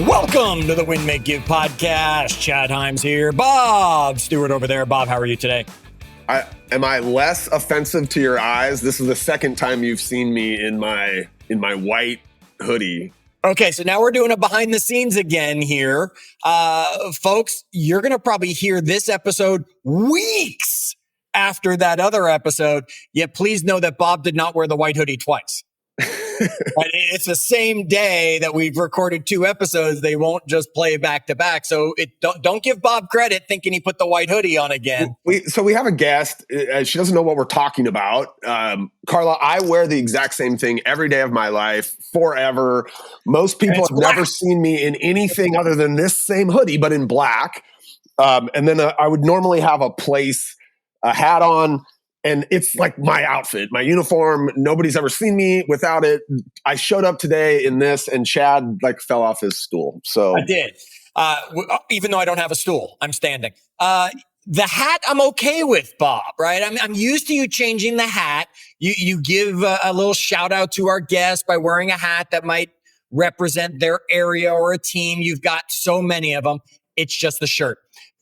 Welcome to the Win, Make, Give podcast. Chad Hyams here. Bob Stewart over there. Bob, how are you today? Am I less offensive to your eyes? This is the second time you've seen me in my white hoodie. Okay, so now we're doing a behind the scenes again here. Folks, you're going to probably hear this episode weeks after that other episode. Yet please know that Bob did not wear the white hoodie twice. But it's the same day that we've recorded two episodes. They won't just play back to back. So don't give Bob credit thinking he put the white hoodie on again. So we have a guest. She doesn't know what we're talking about. Carla, I wear the exact same thing every day of my life forever. Most people have never seen me in anything other than this same hoodie, but in black. And then I would normally have a hat on. And it's like my outfit, my uniform. Nobody's ever seen me without it. I showed up today in this, and Chad fell off his stool. So I did, even though I don't have a stool, I'm standing. The hat I'm okay with, Bob. Right? I'm used to you changing the hat. You give a little shout out to our guest by wearing a hat that might represent their area or a team. You've got so many of them. It's just the shirt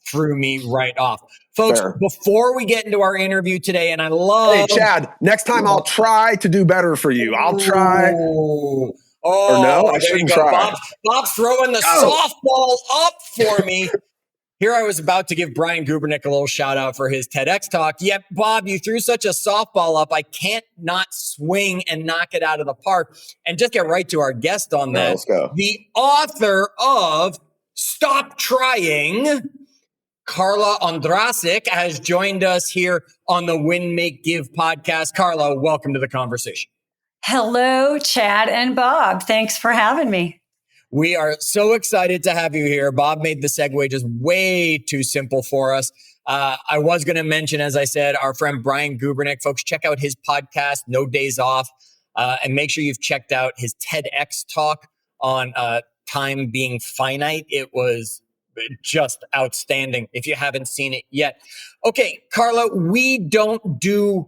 threw me right off. Folks, before we get into our interview today, and I love... Hey, Chad, next time I'll try to do better for you. I'll try. Or no, I shouldn't try. Bob throwing the softball up for me. Here I was about to give Brian Gubernick a little shout out for his TEDx talk. Yep, Bob, you threw such a softball up. I can't not swing and knock it out of the park. And just get right to our guest on that. Let's go. The author of Stop Trying, Carla Ondrasik, has joined us here on the Win, Make, Give podcast. Carla, welcome to the conversation. Hello, Chad and Bob. Thanks for having me. We are so excited to have you here. Bob made the segue just way too simple for us. I was going to mention, as I said, our friend Brian Gubernick. Folks, check out his podcast, No Days Off, and make sure you've checked out his TEDx talk on time being finite. It was just outstanding if you haven't seen it yet. Okay, Carla, we don't do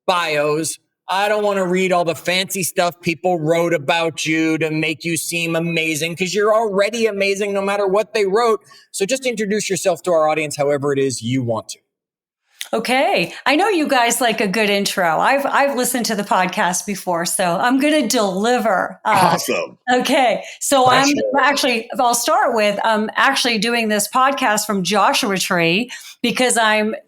bios. I don't want to read all the fancy stuff people wrote about you to make you seem amazing, because you're already amazing no matter what they wrote. So just introduce yourself to our audience however it is you want to. Okay. I know you guys like a good intro. I've listened to the podcast before, so I'm going to deliver. Awesome. Okay. So I'll start with, I'm actually doing this podcast from Joshua Tree because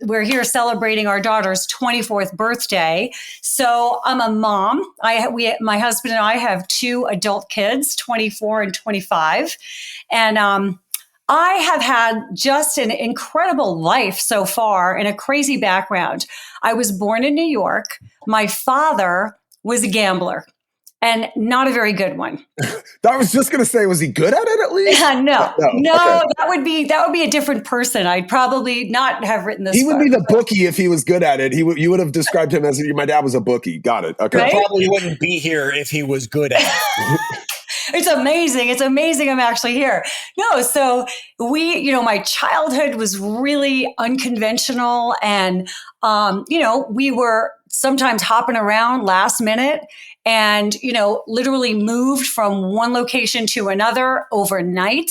we're here celebrating our daughter's 24th birthday. So I'm a mom. My husband and I have two adult kids, 24 and 25. And, I have had just an incredible life so far and a crazy background. I was born in New York. My father was a gambler and not a very good one. I was just going to say, was he good at it at least? No, okay. that would be a different person. I'd probably not have written this. He would be the bookie if he was good at it. You would have described him as my dad was a bookie. Got it. Okay. Right? Probably wouldn't be here if he was good at it. It's amazing. It's amazing I'm actually here. No, so my childhood was really unconventional. And, we were sometimes hopping around last minute and, literally moved from one location to another overnight.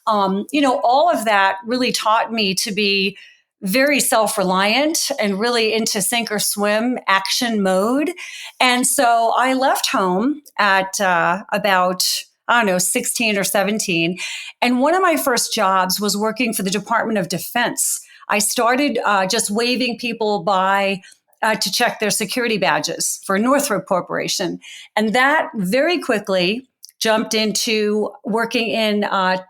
All of that really taught me to be very self-reliant and really into sink or swim action mode. And so I left home at about 16 or 17. And one of my first jobs was working for the Department of Defense. I started just waving people by to check their security badges for Northrop Corporation. And that very quickly jumped into working in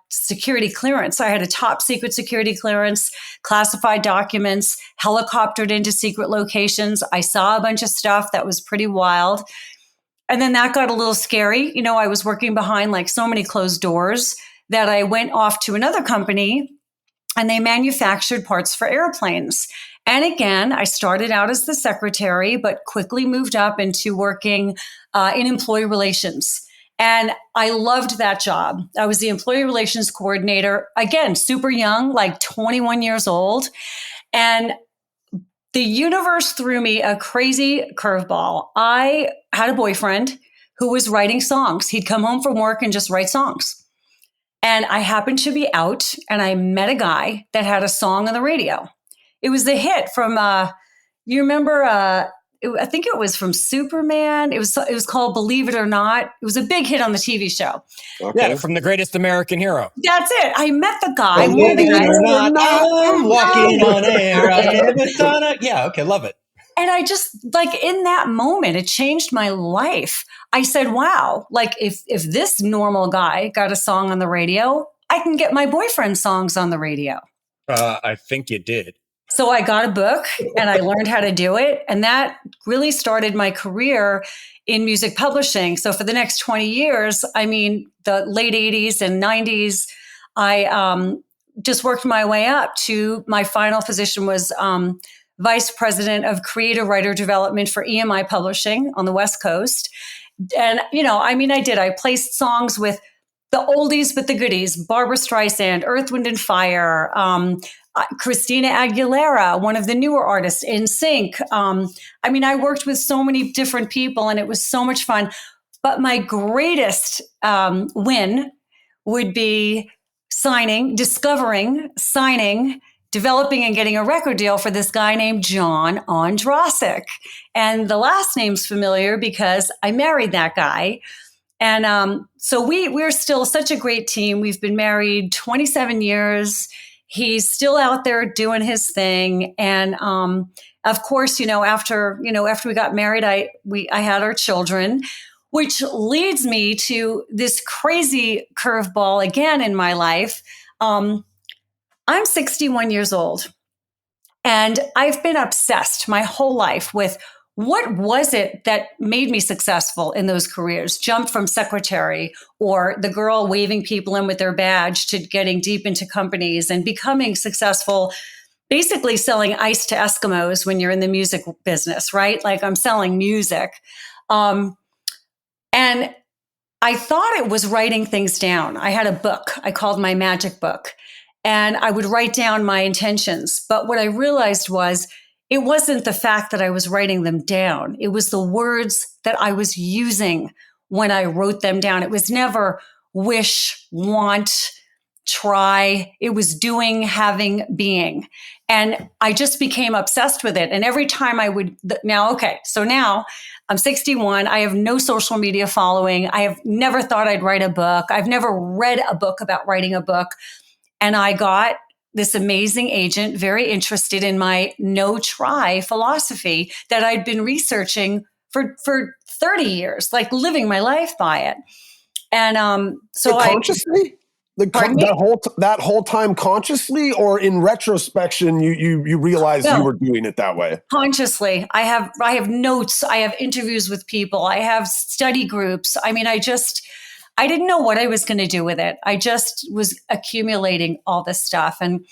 security clearance. I had a top secret security clearance, classified documents, helicoptered into secret locations. I saw a bunch of stuff that was pretty wild. And then that got a little scary. I was working behind so many closed doors that I went off to another company and they manufactured parts for airplanes. And again, I started out as the secretary, but quickly moved up into working in employee relations. And I loved that job. I was the employee relations coordinator, again, super young, 21 years old. And the universe threw me a crazy curveball. I had a boyfriend who was writing songs. He'd come home from work and just write songs. And I happened to be out and I met a guy that had a song on the radio. It was the hit from, you remember, I think it was from Superman. It was called Believe It or Not. It was a big hit on the TV show. Okay. Yeah, from The Greatest American Hero. That's it. I met the guy. Believe it or not, I'm walking on air. I never thought of, yeah, okay, love it. And I just, like, in that moment, it changed my life. I said, wow, like if this normal guy got a song on the radio, I can get my boyfriend's songs on the radio. I think you did. So I got a book and I learned how to do it. And that really started my career in music publishing. So for the next 20 years, I mean, the late 80s and 90s, I just worked my way up to my final position was Vice President of Creative Writer Development for EMI Publishing on the West Coast. And, I placed songs with the oldies but the goodies, Barbra Streisand, Earth, Wind and Fire, Christina Aguilera, one of the newer artists, NSYNC. I worked with so many different people and it was so much fun. But my greatest win would be signing, developing and getting a record deal for this guy named Carla Ondrasik. And the last name's familiar because I married that guy. And so we're still such a great team. We've been married 27 years. He's still out there doing his thing. And of course, after we got married, I had our children, which leads me to this crazy curveball again in my life. I'm 61 years old and I've been obsessed my whole life with what was it that made me successful in those careers? Jump from secretary or the girl waving people in with their badge to getting deep into companies and becoming successful, basically selling ice to Eskimos when you're in the music business, right? Like I'm selling music. And I thought it was writing things down. I had a book I called my magic book. And I would write down my intentions. But what I realized was it wasn't the fact that I was writing them down. It was the words that I was using when I wrote them down. It was never wish, want, try. It was doing, having, being. And I just became obsessed with it. And every time I would now I'm 61. I have no social media following. I have never thought I'd write a book. I've never read a book about writing a book. And I got this amazing agent very interested in my no try philosophy that I'd been researching for 30 years, like living my life by it. And so consciously? That whole time consciously, or in retrospection, you realized you were doing it that way? Consciously. I have notes. I have interviews with people. I have study groups. I didn't know what I was going to do with it. I just was accumulating all this stuff. And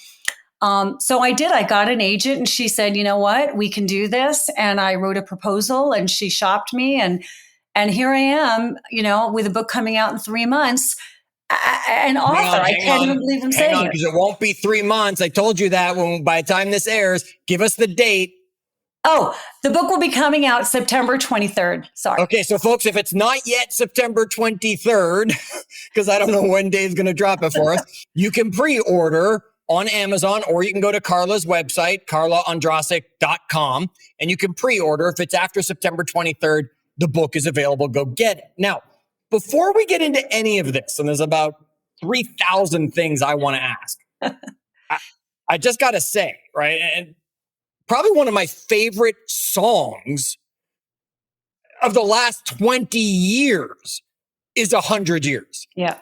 so I did. I got an agent and she said, you know what, we can do this. And I wrote a proposal and she shopped me. And here I am, with a book coming out in 3 months. An author. I can't even believe I'm saying it. Because it won't be 3 months. I told you that by the time this airs, give us the date. Oh, the book will be coming out September 23rd. Sorry. Okay, so folks, if it's not yet September 23rd, because I don't know when Dave's going to drop it for us, you can pre-order on Amazon, or you can go to Carla's website, carlaondrasik.com, and you can pre-order. If it's after September 23rd, the book is available. Go get it. Now, before we get into any of this, and there's about 3,000 things I want to ask, I just got to say, right, and probably one of my favorite songs of the last 20 years is 100 Years. Yeah.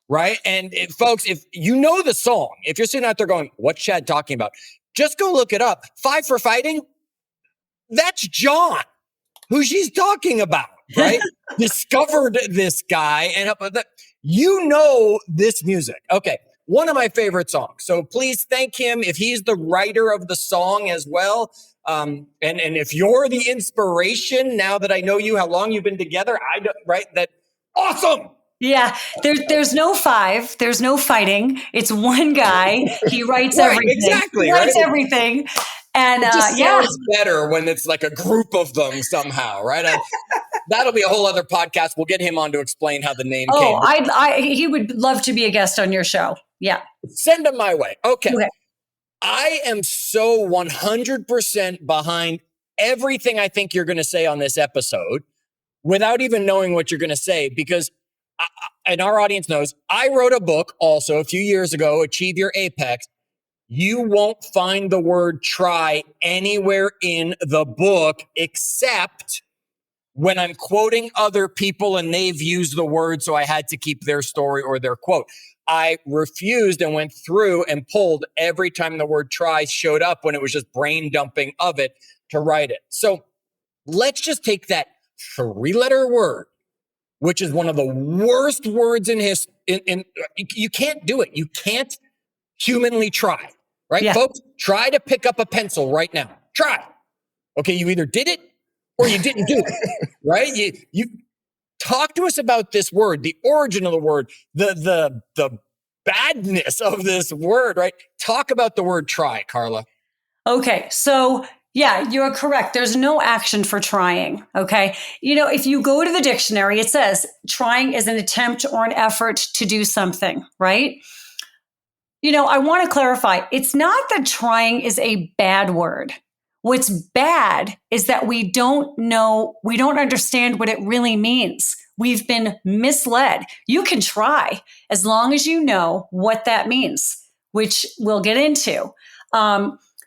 Right? And folks, if you know the song, if you're sitting out there going, what's Chad talking about? Just go look it up. Five for Fighting. That's John, who she's talking about, right? Discovered this guy and this music. Okay. One of my favorite songs. So please thank him if he's the writer of the song as well. And if you're the inspiration, now that I know you, how long you've been together, that awesome. Yeah, there's no five. There's no fighting. It's one guy. He writes everything. Exactly. He writes everything. And it just sounds better when it's like a group of them somehow, right? That'll be a whole other podcast. We'll get him on to explain how the name came. He would love to be a guest on your show. Yeah. Send him my way. Okay. I am so 100% behind everything I think you're going to say on this episode without even knowing what you're going to say, because and our audience knows, I wrote a book also a few years ago, Achieve Your Apex. You won't find the word try anywhere in the book except when I'm quoting other people and they've used the word, so I had to keep their story or their quote. I refused and went through and pulled every time the word try showed up when it was just brain dumping of it to write it. So let's just take that 3-letter word, which is one of the worst words in history. You can't do it. You can't humanly try, right? Yeah. Folks, try to pick up a pencil right now. Try. Okay, you either did it or you didn't do it, right? You talk to us about this word, the origin of the word, the badness of this word, right? Talk about the word try, Carla. Okay, so yeah, you're correct. There's no action for trying, okay? If you go to the dictionary, it says trying is an attempt or an effort to do something, right? I want to clarify, it's not that trying is a bad word. What's bad is that we don't understand what it really means. We've been misled. You can try as long as you know what that means, which we'll get into.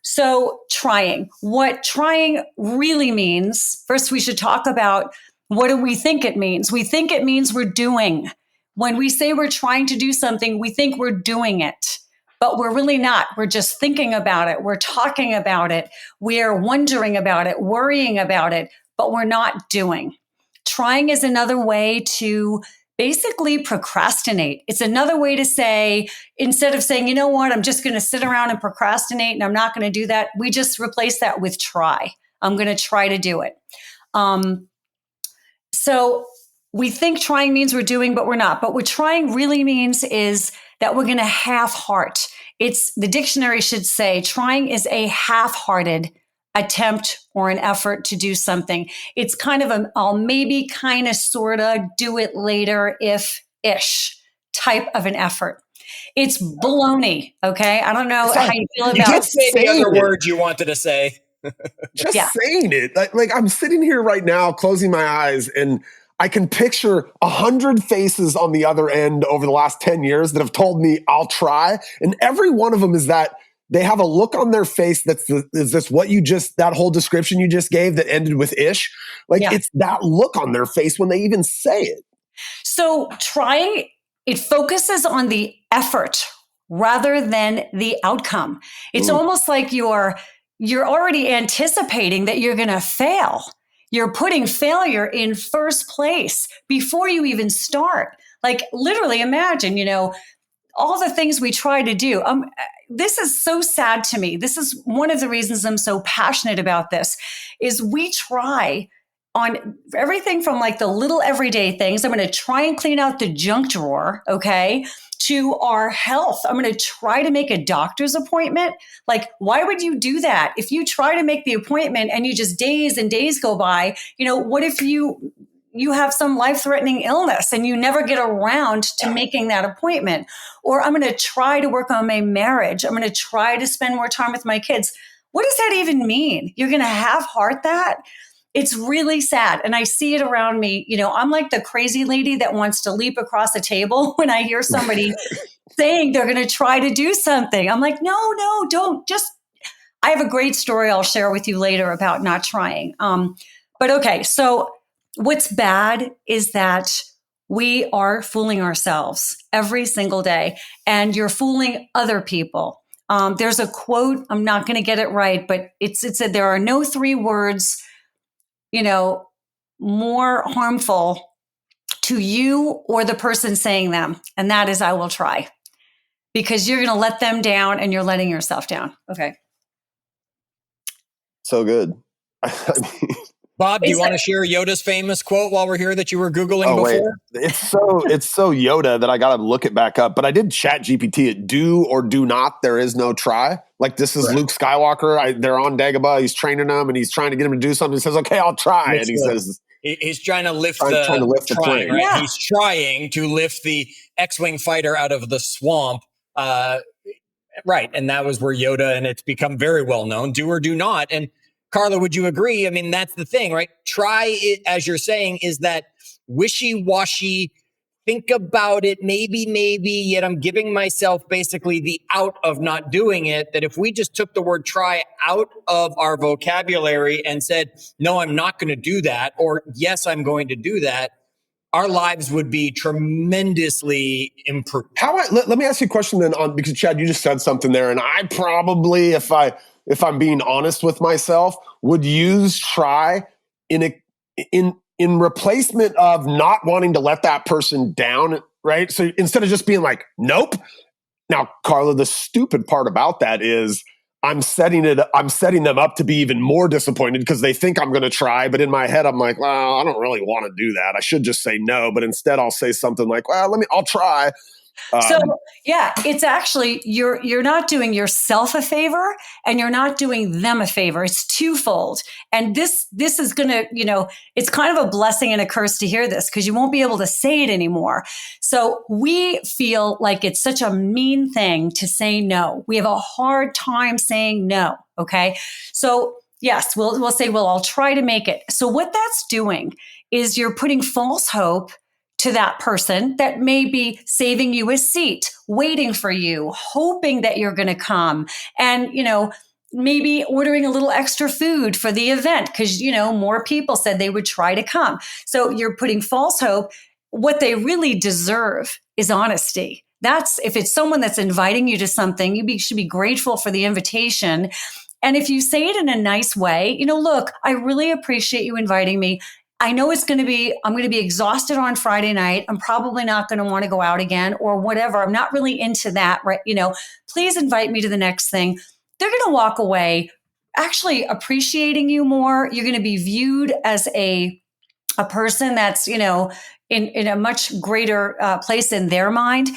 So trying, what trying really means, first we should talk about what do we think it means? We think it means we're doing. When we say we're trying to do something, we think we're doing it. But we're really not. We're just thinking about it. We're talking about it. We're wondering about it, worrying about it, but we're not doing. Trying is another way to basically procrastinate. It's another way to say, instead of saying, you know what, I'm just going to sit around and procrastinate and I'm not going to do that, we just replace that with try. I'm going to try to do it. So we think trying means we're doing, but we're not. But what trying really means is that we're going to half-heart. The dictionary should say trying is a half-hearted attempt or an effort to do something. It's kind of I'll maybe kind of sort of do it later if-ish type of an effort. It's baloney, okay? I don't know how you feel about it. Just say the other words you wanted to say. Saying it. Like I'm sitting here right now, closing my eyes, and I can picture 100 faces on the other end over the last 10 years that have told me I'll try. And every one of them is that they have a look on their face is this what that whole description you just gave that ended with ish? It's that look on their face when they even say it. So trying, it focuses on the effort rather than the outcome. It's almost like you're already anticipating that you're going to fail. You're putting failure in first place before you even start. Like literally imagine, all the things we try to do. This is so sad to me. This is one of the reasons I'm so passionate about this is we try on everything from like the little everyday things. I'm going to try and clean out the junk drawer, okay, to our health. I'm going to try to make a doctor's appointment. Like, why would you do that? If you try to make the appointment and you just days and days go by, what if you have some life-threatening illness and you never get around to making that appointment? Or I'm going to try to work on my marriage. I'm going to try to spend more time with my kids. What does that even mean? You're going to half-heart that? It's really sad. And I see it around me. I'm like the crazy lady that wants to leap across a table when I hear somebody saying they're going to try to do something. I'm like, no, don't. I have a great story I'll share with you later about not trying. But okay, so what's bad is that we are fooling ourselves every single day, and you're fooling other people. There's a quote, I'm not going to get it right, but it said there are no 3 words more harmful to you or the person saying them. And that is, I will try, because you're going to let them down and you're letting yourself down. Okay. So good. Bob, do you want to share Yoda's famous quote while we're here that you were Googling before? Wait. It's so Yoda that I got to look it back up, but I did chat GPT it. Do or do not, there is no try. Like this is Luke Skywalker. They're on Dagobah. He's training them and he's trying to get him to do something. He says, okay, I'll try. And he says, He's trying to lift trying to lift the plane. right? Yeah. He's trying to lift the X-Wing fighter out of the swamp. Right. And that was where Yoda, and it's become very well known, do or do not. And Carla, would you agree? I mean, that's the thing, right? Try it, as you're saying, is that wishy-washy, think about it, maybe, yet I'm giving myself basically the out of not doing it. That if we just took the word try out of our vocabulary and said, no, I'm not going to do that, or yes, I'm going to do that, our lives would be tremendously improved. Let me ask you a question then, because Chad, you just said something there, and I probably, if I'm being honest with myself, would use try in replacement of not wanting to let that person down, right? So instead of just being like, nope. Now, Carla, the stupid part about that is I'm setting them up to be even more disappointed because they think I'm going to try. But in my head, I'm like, well, I don't really want to do that. I should just say no. But instead I'll say something like, well, I'll try. So yeah, it's actually, you're not doing yourself a favor and you're not doing them a favor. It's twofold. And this is going to, it's kind of a blessing and a curse to hear this because you won't be able to say it anymore. So we feel like it's such a mean thing to say no. We have a hard time saying no. Okay. So yes, we'll say, well, I'll try to make it. So what that's doing is you're putting false hope to that person that may be saving you a seat, waiting for you, hoping that you're going to come, and, maybe ordering a little extra food for the event because, more people said they would try to come. So you're putting false hope. What they really deserve is honesty. If it's someone that's inviting you to something, you should be grateful for the invitation. And if you say it in a nice way, look, I really appreciate you inviting me. I know I'm going to be exhausted on Friday night. I'm probably not going to want to go out again or whatever. I'm not really into that, right? Please invite me to the next thing. They're going to walk away actually appreciating you more. You're going to be viewed as a person that's, in a much greater place in their mind.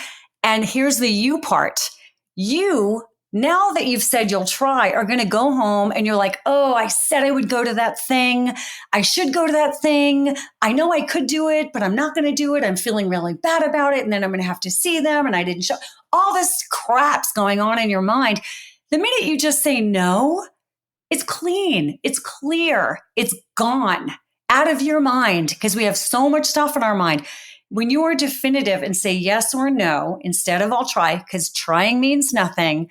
And here's the you part. You, now that you've said you'll try, are going to go home and you're like, oh, I said I would go to that thing. I should go to that thing. I know I could do it, but I'm not going to do it. I'm feeling really bad about it. And then I'm going to have to see them. And I didn't show. All this crap's going on in your mind. The minute you just say no, it's clean. It's clear. It's gone out of your mind because we have so much stuff in our mind. When you are definitive and say yes or no, instead of I'll try, because trying means nothing.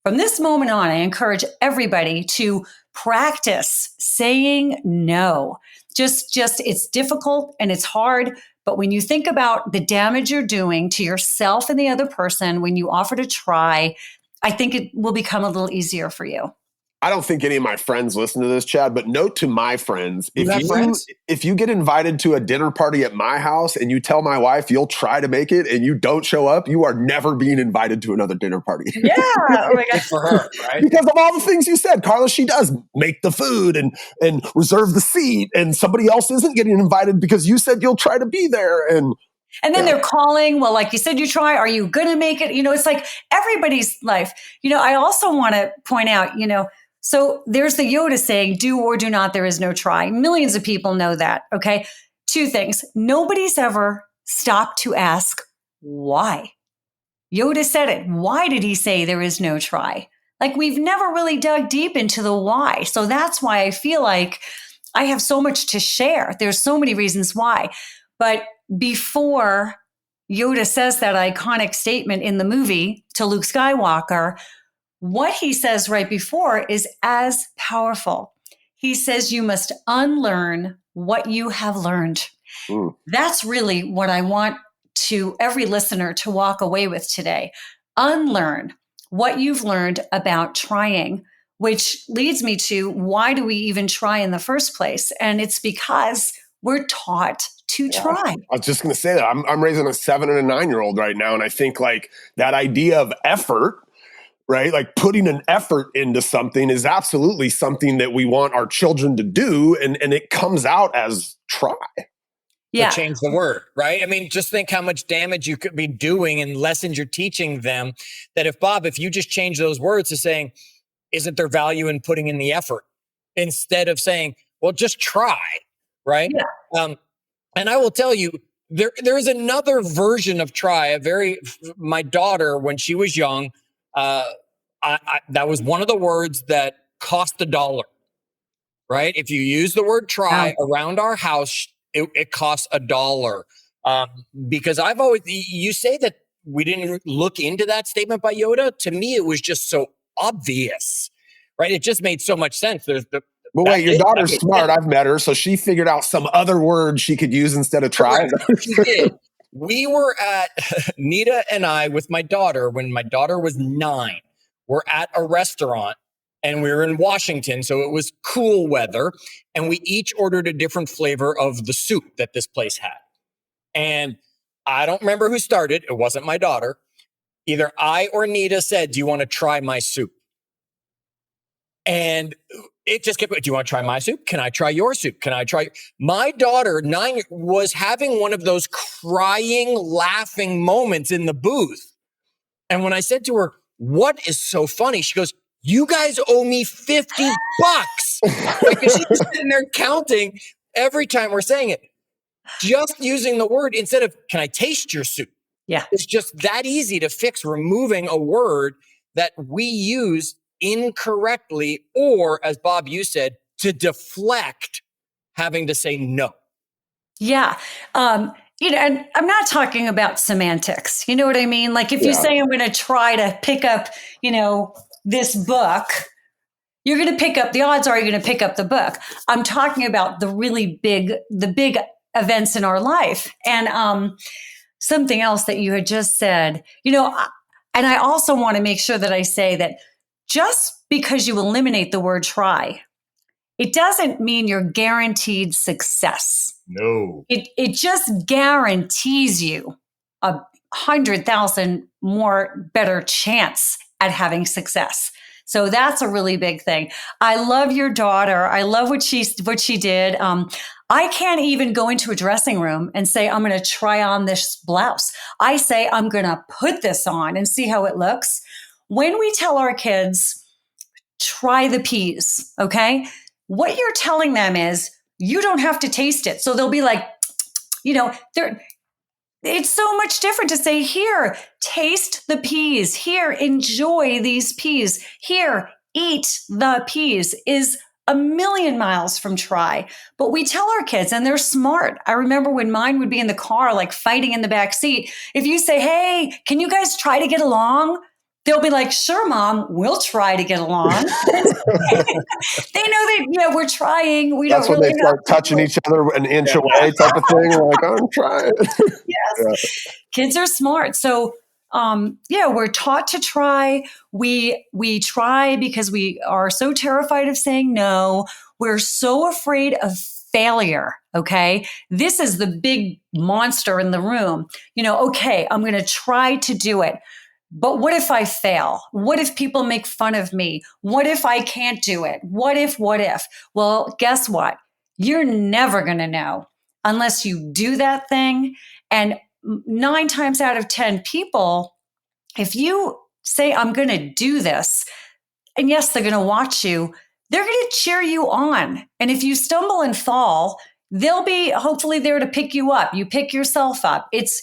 From this moment on, I encourage everybody to practice saying no. Just it's difficult and it's hard, but when you think about the damage you're doing to yourself and the other person when you offer to try, I think it will become a little easier for you. I don't think any of my friends listen to this, Chad, but note to my friends, friends? If you get invited to a dinner party at my house and you tell my wife you'll try to make it and you don't show up, you are never being invited to another dinner party. Yeah. Oh my God. For her, right? Because of all the things you said, Carla, she does make the food and reserve the seat, and somebody else isn't getting invited because you said you'll try to be there. And then they're calling, well, like you said, you try, are you going to make it? It's like everybody's life. I also want to point out, so there's the Yoda saying, do or do not, there is no try. Millions of people know that. Okay. Two things. Nobody's ever stopped to ask why. Yoda said it. Why did he say there is no try? Like we've never really dug deep into the why. So that's why I feel like I have so much to share. There's so many reasons why. But before Yoda says that iconic statement in the movie to Luke Skywalker, what he says right before is as powerful. He says, you must unlearn what you have learned. That's really what I want every listener to walk away with today. Unlearn what you've learned about trying, which leads me to why do we even try in the first place? And it's because we're taught to try. I was just going to say that I'm raising a 7 and a 9-year-old right now. And I think like that idea of effort, right? Like putting an effort into something is absolutely something that we want our children to do. And it comes out as try. Yeah. But change the word, right? I mean, just think how much damage you could be doing and lessons you're teaching them that if you just change those words to saying, isn't there value in putting in the effort instead of saying, well, just try, right? Yeah. And I will tell you, there is another version of try. My daughter, when she was young, that was one of the words that cost $1. Right? If you use the word try around our house, it costs $1. Because I've always, you say that we didn't look into that statement by Yoda. To me, it was just so obvious, right? It just made so much sense. But wait, your daughter's smart. I've met her, so she figured out some other word she could use instead of try. She did. We were at Nita and I with my daughter when my daughter was 9. We're at a restaurant and we were in Washington, so it was cool weather, and we each ordered a different flavor of the soup that this place had. And I don't remember who started. It wasn't my daughter. Either I or Nita said, "Do you want to try my soup?" And it just kept, "Do you want to try my soup? Can I try your soup? Can I try?" My daughter, 9, was having one of those crying, laughing moments in the booth. And when I said to her, "What is so funny?" She goes, "You guys owe me $50." Because she's sitting there counting every time we're saying it. Just using the word instead of, "Can I taste your soup?" Yeah. It's just that easy to fix removing a word that we use incorrectly, or as Bob, you said, to deflect having to say no. Yeah. And I'm not talking about semantics. You know what I mean? Like if you say, "I'm going to try to pick up, this book," you're going to pick up, the odds are you're going to pick up the book. I'm talking about the big events in our life. And something else that you had just said, and I also want to make sure that I say that just because you eliminate the word try, it doesn't mean you're guaranteed success. No. It just guarantees you 100,000 more better chance at having success. So that's a really big thing. I love your daughter. I love what she did. I can't even go into a dressing room and say, "I'm going to try on this blouse." I say, "I'm going to put this on and see how it looks." When we tell our kids, "Try the peas," okay? What you're telling them is you don't have to taste it. So they'll be like, it's so much different to say, "Here, taste the peas. Here, enjoy these peas. Here, eat the peas," is a million miles from try. But we tell our kids, and they're smart. I remember when mine would be in the car, like fighting in the back seat. If you say, "Hey, can you guys try to get along?" They'll be like, "Sure, Mom, we'll try to get along." They know that, we're trying. We That's don't when really they start touching each other an inch away type of thing. We're like, "I'm trying." Yes. Yeah. Kids are smart. So, we're taught to try. We try because we are so terrified of saying no. We're so afraid of failure. Okay. This is the big monster in the room. Okay, I'm going to try to do it. But what if I fail? What if people make fun of me? What if I can't do it? What if? Well, guess what? You're never going to know unless you do that thing. And 9 times out of 10 people, if you say, "I'm going to do this," and yes, they're going to watch you, they're going to cheer you on. And if you stumble and fall, they'll be hopefully there to pick you up. You pick yourself up. It's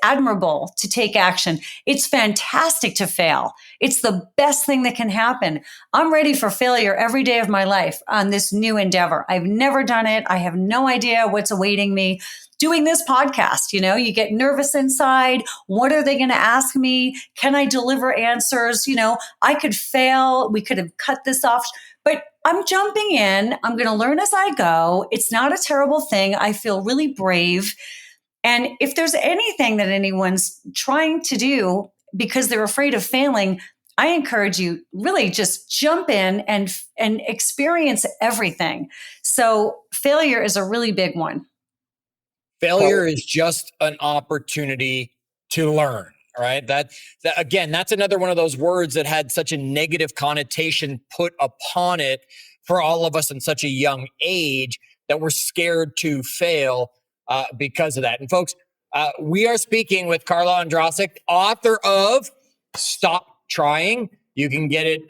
admirable to take action. It's fantastic to fail. It's the best thing that can happen. I'm ready for failure every day of my life on this new endeavor. I've never done it. I have no idea what's awaiting me. Doing this podcast, you get nervous inside. What are they going to ask me? Can I deliver answers? I could fail. We could have cut this off. But I'm jumping in. I'm going to learn as I go. It's not a terrible thing. I feel really brave. And if there's anything that anyone's trying to do because they're afraid of failing, I encourage you really just jump in and experience everything. So failure is a really big one. Failure is just an opportunity to learn. Right. That again, that's another one of those words that had such a negative connotation put upon it for all of us in such a young age that we're scared to fail because of that. And folks, we are speaking with Carla Ondrasik, author of Stop Trying. You can get it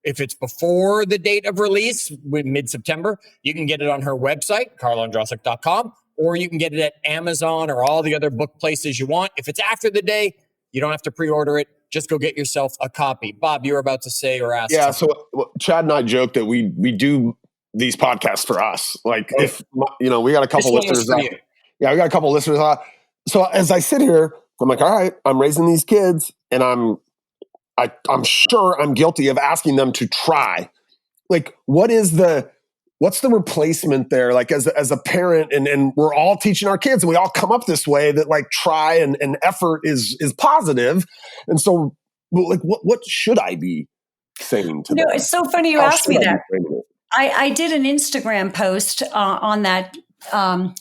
If it's before the date of release, mid-September, you can get it on her website, carlaondrasik.com, or you can get it at Amazon or all the other book places you want. If it's after the day, you don't have to pre-order it. Just go get yourself a copy. Bob, you were about to say or ask. Yeah, something. so Chad and I joke that we do these podcasts for us. Like if, we got a couple listeners. Yeah, we got a couple listeners. So as I sit here, I'm like, all right, I'm raising these kids and I'm sure I'm guilty of asking them to try. Like, what's the replacement there? Like as a parent, and we're all teaching our kids and we all come up this way that like try and effort is positive. And so like, what should I be saying to them? It's so funny you asked me that. I did an Instagram post on that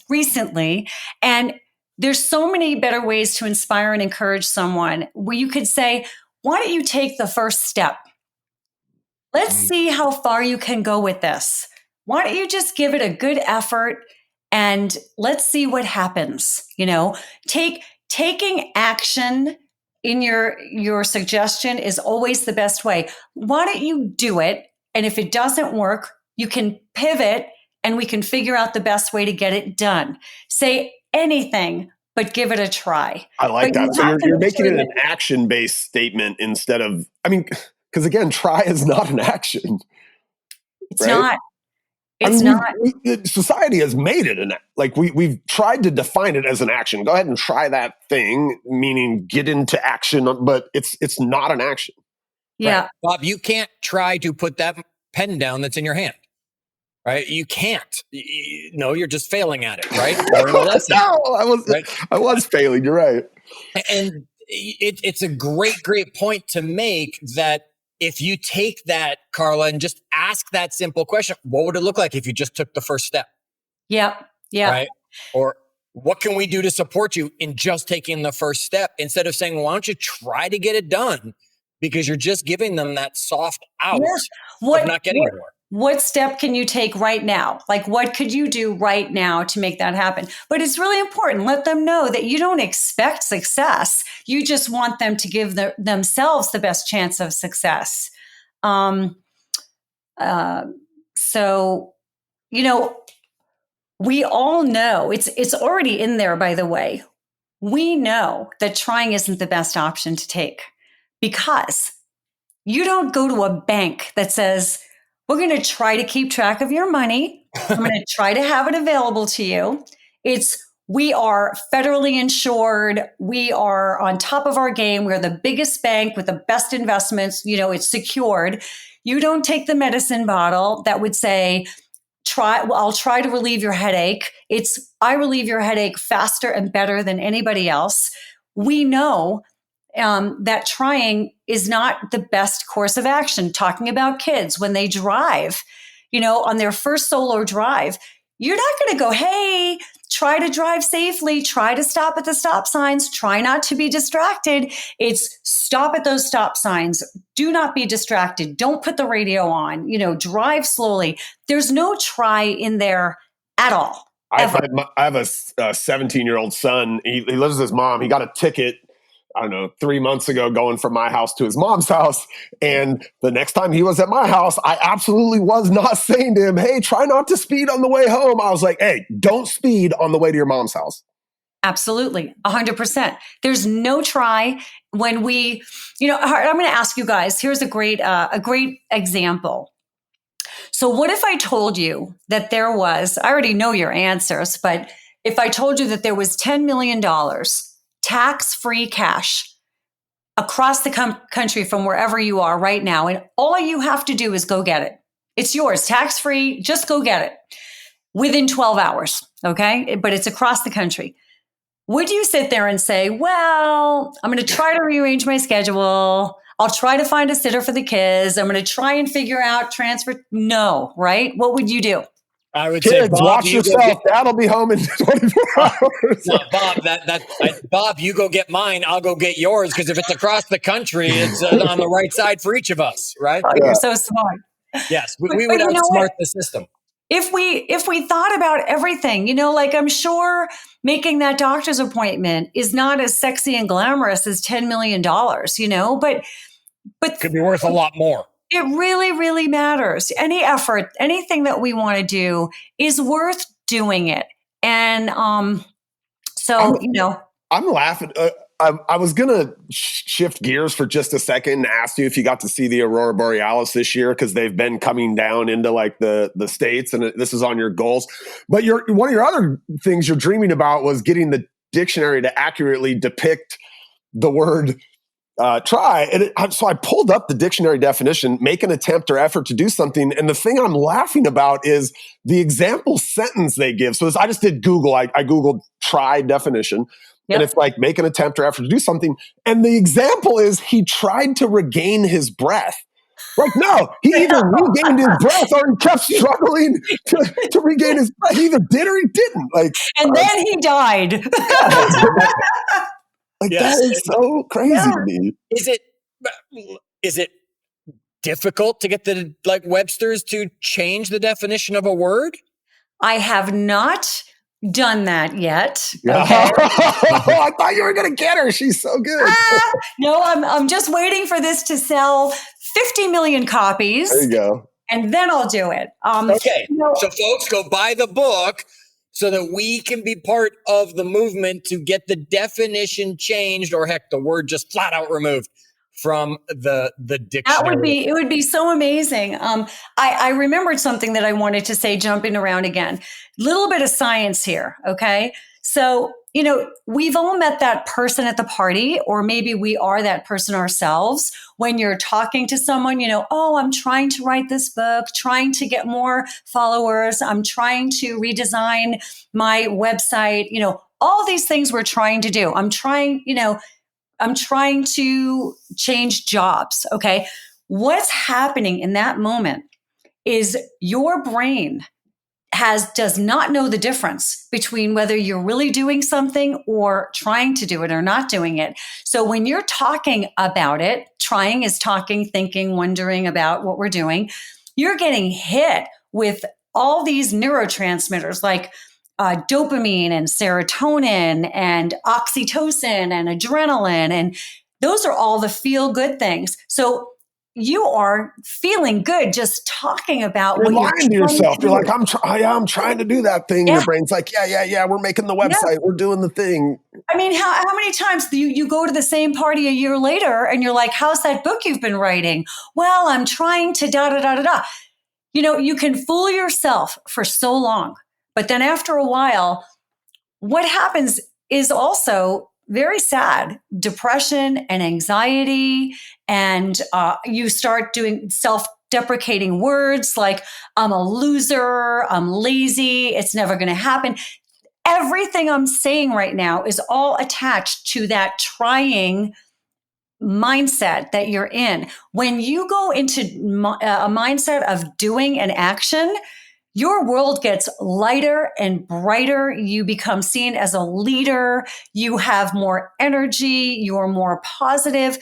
recently, and there's so many better ways to inspire and encourage someone where you could say, why don't you take the first step? Let's see how far you can go with this. Why don't you just give it a good effort and let's see what happens? Taking action in your suggestion is always the best way. Why don't you do it? And if it doesn't work, you can pivot and we can figure out the best way to get it done. Say anything, but give it a try. I like that. So you're making it an action-based statement instead of, because again, try is not an action. It's not. It's not. Society has made it we've tried to define it as an action. Go ahead and try that thing, meaning get into action, but it's not an action. Yeah. Right. Bob, you can't try to put that pen down that's in your hand. Right? You can't. No, you're just failing at it, right? I was failing. You're right. And it's a great point to make that if you take that, Carla, and just ask that simple question, what would it look like if you just took the first step? Yeah. Right? Or what can we do to support you in just taking the first step instead of saying, why don't you try to get it done? Because you're just giving them that soft out of not getting anywhere. What step can you take right now? Like, what could you do right now to make that happen? But it's really important. Let them know that you don't expect success. You just want them to give themselves the best chance of success. So, we all know it's already in there, by the way. We know that trying isn't the best option to take because you don't go to a bank that says, we're going to try to keep track of your money. I'm going to try to have it available to you. We are federally insured. We are on top of our game. We're the biggest bank with the best investments. It's secured. You don't take the medicine bottle that would say, I'll try to relieve your headache. I relieve your headache faster and better than anybody else. We know that trying is not the best course of action. Talking about kids when they drive, on their first solo drive, you're not going to go, hey, try to drive safely, try to stop at the stop signs, try not to be distracted. It's stop at those stop signs. Do not be distracted. Don't put the radio on, drive slowly. There's no try in there at all. I have a 17-year-old son. He lives with his mom. He got a ticket, 3 months ago, going from my house to his mom's house. And the next time he was at my house, I absolutely was not saying to him, hey, try not to speed on the way home. I was like, hey, don't speed on the way to your mom's house. Absolutely. 100%. There's no try when we, I'm going to ask you guys, here's a great example. So what if I told you that there was, I already know your answers, but if I told you that there was $10 million tax-free cash across the country from wherever you are right now, and all you have to do is go get it. It's yours, tax-free, just go get it within 12 hours, okay? But it's across the country. Would you sit there and say, well, I'm going to try to rearrange my schedule. I'll try to find a sitter for the kids. I'm going to try and figure out transfer. No, right? What would you do? I would say, Bob, watch yourself. Dad'll be home in 24 hours. No, Bob, Bob, you go get mine. I'll go get yours. Because if it's across the country, it's on the right side for each of us, right? Oh, you're so smart. Yes, we would outsmart the system. If we thought about everything, I'm sure making that doctor's appointment is not as sexy and glamorous as $10 million, but could be worth a lot more. It really, really matters. Any effort, anything that we want to do is worth doing it. And so, I'm laughing. I was going to shift gears for just a second and ask you if you got to see the Aurora Borealis this year, because they've been coming down into like the States, and this is on your goals. But one of your other things you're dreaming about was getting the dictionary to accurately depict the word try. And so I pulled up the dictionary definition, make an attempt or effort to do something. And the thing I'm laughing about is the example sentence they give. So I just did Google. I Googled try definition. Yep. And it's like make an attempt or effort to do something. And the example is he tried to regain his breath. Like, no, he either regained his breath or he kept struggling to regain his breath. He either did or he didn't. Like, and then he died. That is so crazy to me. Is it difficult to get the Webster's to change the definition of a word? I have not done that yet. Okay. I thought you were going to get her. She's so good. No, I'm just waiting for this to sell 50 million copies. There you go. And then I'll do it. Okay. So folks, go buy the book so that we can be part of the movement to get the definition changed, or heck, the word just flat out removed from the dictionary. It would be so amazing. I remembered something that I wanted to say, jumping around again. Little bit of science here, okay? So, we've all met that person at the party, or maybe we are that person ourselves when you're talking to someone, oh, I'm trying to write this book, trying to get more followers. I'm trying to redesign my website, all these things we're trying to do. I'm trying to change jobs. Okay. What's happening in that moment is your brain does not know the difference between whether you're really doing something or trying to do it or not doing it. So when you're talking about it, trying is talking, thinking, wondering about what we're doing, you're getting hit with all these neurotransmitters like dopamine and serotonin and oxytocin and adrenaline. And those are all the feel good things. So you are feeling good just talking about you're what lying to yourself. You're like, I'm trying to do that thing. Yeah. Your brain's like, yeah, we're making the website. Yeah. We're doing the thing. I mean, how many times do you go to the same party a year later and you're like, how's that book you've been writing? Well, I'm trying to da-da-da-da-da. You can fool yourself for so long. But then after a while, what happens is also very sad. Depression and anxiety, and you start doing self-deprecating words like, I'm a loser, I'm lazy, it's never going to happen. Everything I'm saying right now is all attached to that trying mindset that you're in. When you go into a mindset of doing an action, your world gets lighter and brighter. You become seen as a leader. You have more energy. You're more positive.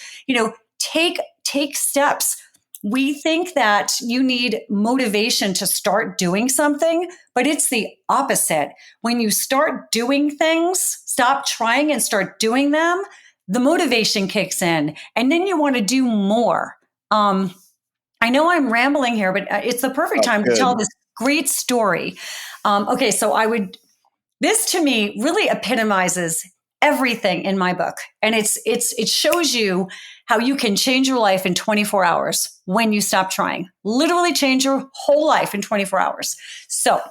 Take steps. We think that you need motivation to start doing something, but it's the opposite. When you start doing things, stop trying and start doing them, the motivation kicks in, and then you want to do more. I know I'm rambling here, but it's the perfect time to tell this great story. Okay, so this to me really epitomizes everything in my book. And it shows you how you can change your life in 24 hours when you stop trying. Literally change your whole life in 24 hours. So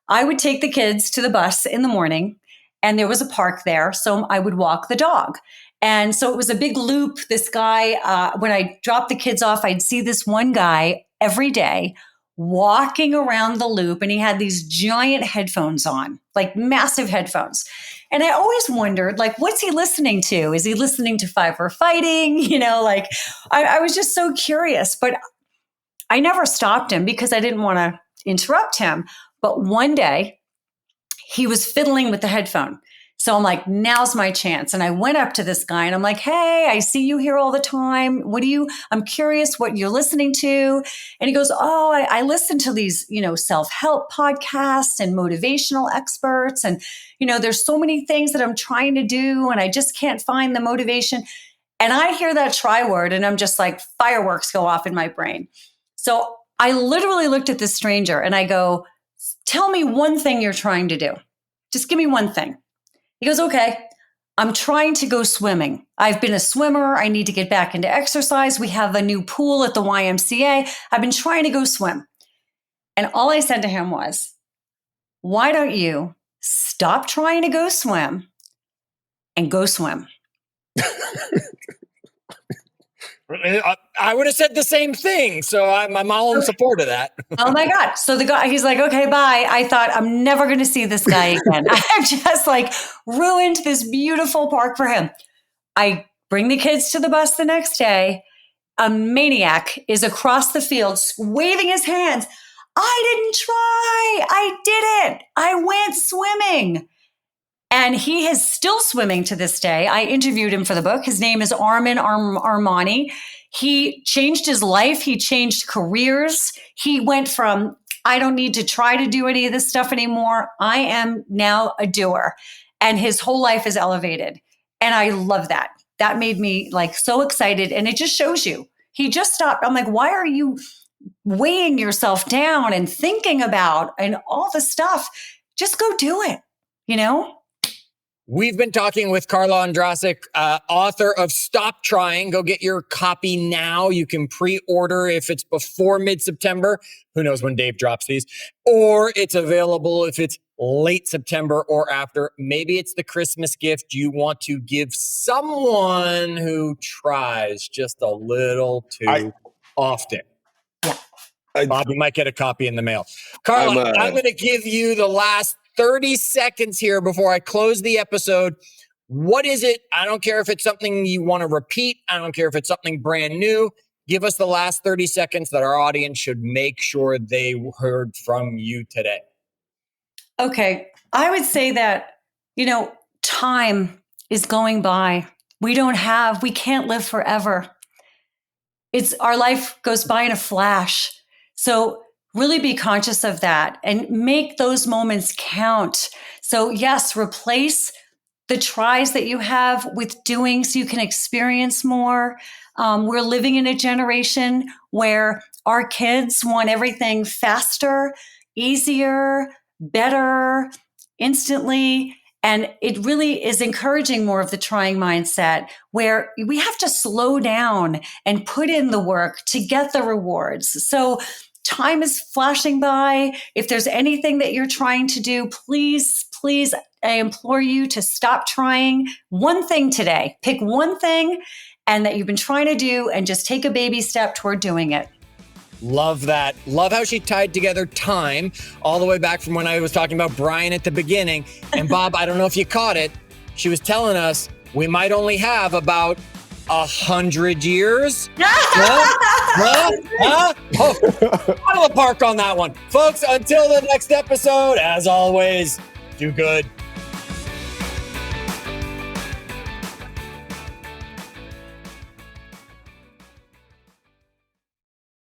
I would take the kids to the bus in the morning, and there was a park there. So I would walk the dog. And so it was a big loop. This guy, when I dropped the kids off, I'd see this one guy every day walking around the loop, and he had these giant headphones on, like massive headphones. And I always wondered, like, what's he listening to? Is he listening to Five for Fighting? I was just so curious, but I never stopped him because I didn't want to interrupt him. But one day he was fiddling with the headphone. So I'm like, now's my chance. And I went up to this guy and I'm like, hey, I see you here all the time. I'm curious what you're listening to. And he goes, oh, I listen to these, self-help podcasts and motivational experts. And, there's so many things that I'm trying to do and I just can't find the motivation. And I hear that try word and I'm just like, fireworks go off in my brain. So I literally looked at this stranger and I go, tell me one thing you're trying to do. Just give me one thing. He goes, okay, I'm trying to go swimming. I've been a swimmer. I need to get back into exercise. We have a new pool at the YMCA. I've been trying to go swim. And all I said to him was, why don't you stop trying to go swim and go swim? I would have said the same thing. So I'm all in support of that. Oh my God. So the guy, he's like, okay, bye. I thought I'm never going to see this guy again. I've just like ruined this beautiful park for him. I bring the kids to the bus the next day. A maniac is across the field waving his hands. I didn't try. I did it. I went swimming. And he is still swimming to this day. I interviewed him for the book. His name is Armin Armani. He changed his life. He changed careers. He went from, I don't need to try to do any of this stuff anymore. I am now a doer. And his whole life is elevated. And I love that. That made me like so excited. And it just shows you. He just stopped. I'm like, why are you weighing yourself down and thinking about and all the stuff? Just go do it, you know? We've been talking with Carla Ondrasik, author of Stop Trying. Go get your copy now. You can pre-order if it's before mid-September. Who knows when Dave drops these? Or it's available if it's late September or after. Maybe it's the Christmas gift you want to give someone who tries just a little too often. Bob, you might get a copy in the mail. Carla, I'm going to give you the last 30 seconds here before I close the episode. What is it? I don't care if it's something you want to repeat. I don't care if it's something brand new. Give us the last 30 seconds that our audience should make sure they heard from you today. Okay. I would say that, time is going by. We can't live forever. Our life goes by in a flash. So really be conscious of that and make those moments count. So yes, replace the tries that you have with doing so you can experience more. We're living in a generation where our kids want everything faster, easier, better, instantly. And it really is encouraging more of the trying mindset where we have to slow down and put in the work to get the rewards. So time is flashing by. If there's anything that you're trying to do, please, I implore you to stop trying. One thing today, pick one thing and that you've been trying to do and just take a baby step toward doing it. Love that. Love how she tied together time all the way back from when I was talking about Brian at the beginning. And Bob, I don't know if you caught it. She was telling us we might only have about 100 years. Oh, out of the park on that one. Folks, until the next episode, as always, do good,